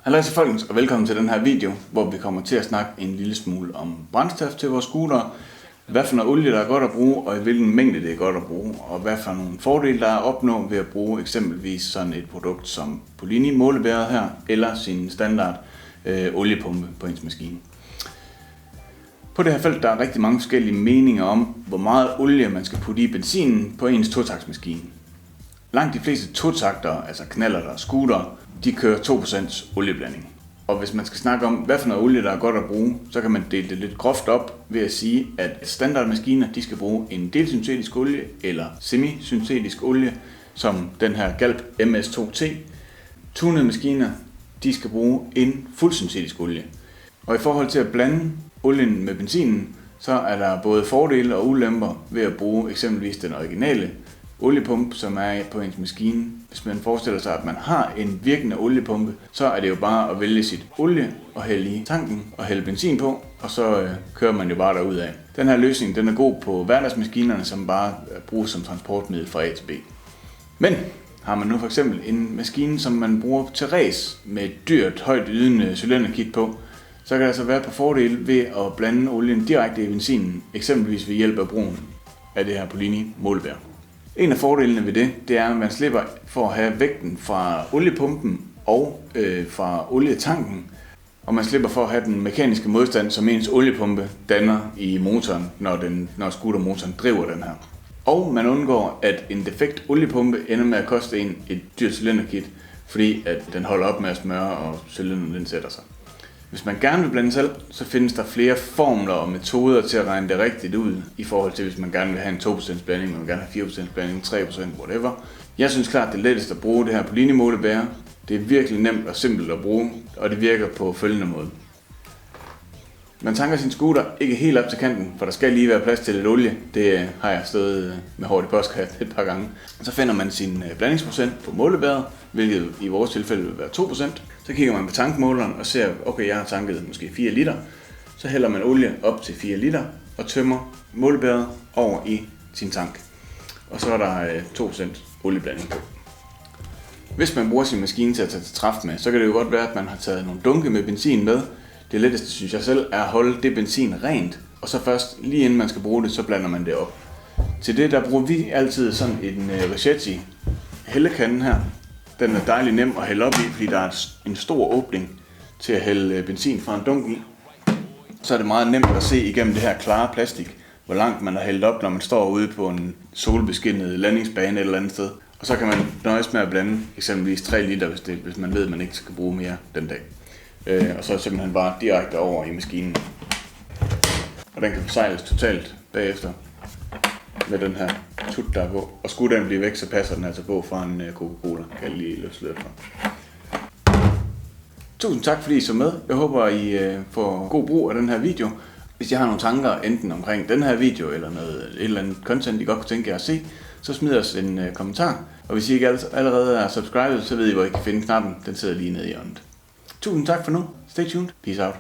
Hej så folkens, og velkommen til den her video, hvor vi kommer til at snakke en lille smule om brændstof til vores scootere. Hvad for noget olie der er godt at bruge, og i hvilken mængde det er godt at bruge, og hvad for nogle fordele der er at opnå ved at bruge eksempelvis sådan et produkt som Polini målebæret her, eller sin standard oliepumpe på ens maskine. På det her felt der er rigtig mange forskellige meninger om, hvor meget olie man skal putte i benzinen på ens totaktsmaskine. Langt de fleste totaktere, altså knallerter og scootere, de kører 2% olieblanding. Og hvis man skal snakke om, hvad for noget olie der er godt at bruge, så kan man dele det lidt groft op ved at sige, at standardmaskiner de skal bruge en delsyntetisk olie eller semisyntetisk olie, som den her Galp MS2T. Tunede maskiner de skal bruge en fuldsyntetisk olie. Og i forhold til at blande olien med benzinen, så er der både fordele og ulemper ved at bruge eksempelvis den originale oliepumpe, som er på ens maskine. Hvis man forestiller sig, at man har en virkende oliepumpe, så er det jo bare at vælge sit olie og hælde i tanken og hælde benzin på, og så kører man jo bare derudad. Den her løsning den er god på hverdagsmaskinerne, som bare bruges som transportmiddel fra A til B. Men har man nu for eksempel en maskine, som man bruger til ræs med et dyrt, højt ydende cylinderkit på, så kan der altså være på fordel ved at blande olien direkte i benzinen, eksempelvis ved hjælp af brugen af det her Polini målebær. En af fordelene ved det er, at man slipper for at have vægten fra oliepumpen og fra olietanken, og man slipper for at have den mekaniske modstand, som ens oliepumpe danner i motoren, når scootermotoren driver den her. Og man undgår, at en defekt oliepumpe ender med at koste en et dyrt cylinderkit, fordi at den holder op med at smøre, og cylinderen den sætter sig. Hvis man gerne vil blande selv, så findes der flere formler og metoder til at regne det rigtigt ud, i forhold til hvis man gerne vil have en 2% blanding, man vil gerne have 4% blanding, 3%, whatever. Jeg synes klart, det er lettest at bruge det her Polini målebær. Det er virkelig nemt og simpelt at bruge, og det virker på følgende måde. Man tanker sin scooter ikke helt op til kanten, for der skal lige være plads til lidt olie. Det har jeg stået med hårdt i postkassen et par gange. Så finder man sin blandingsprocent på målebæret, hvilket i vores tilfælde vil være 2%. Så kigger man på tankmåleren og ser, okay, jeg har tanket måske 4 liter. Så hælder man olie op til 4 liter og tømmer målebæret over i sin tank. Og så er der 2% olieblanding på. Hvis man bruger sin maskine til at tage til træf med, så kan det jo godt være, at man har taget nogle dunke med benzin med. Det letteste, synes jeg selv, er at holde det benzin rent, og så først lige inden man skal bruge det, så blander man det op. Til det, der bruger vi altid sådan en Richetti hældekande her. Den er dejlig nem at hælde op i, fordi der er en stor åbning til at hælde benzin fra en dunk i. Så er det meget nemt at se igennem det her klare plastik, hvor langt man har hældt op, når man står ude på en solbeskinnet landingsbane et eller andet sted. Og så kan man nøjes med at blande eksempelvis 3 liter, hvis man ved, at man ikke skal bruge mere den dag. Og så simpelthen bare direkte over i maskinen. Og den kan forsejles totalt bagefter med den her tut der er på. Og skulle den blive væk, så passer den altså på fra en Coca-Cola. Kan jeg lige løfte lidt fra. Tusind tak fordi I så med. Jeg håber I får god brug af den her video. Hvis I har nogle tanker enten omkring den her video eller et eller andet content I godt kunne tænke jer at se, så smid os en kommentar. Og hvis I ikke allerede er subscribet, så ved I hvor I kan finde knappen. Den sidder lige nede i hjørnet. Tusind tak for nu. Stay tuned. Peace out.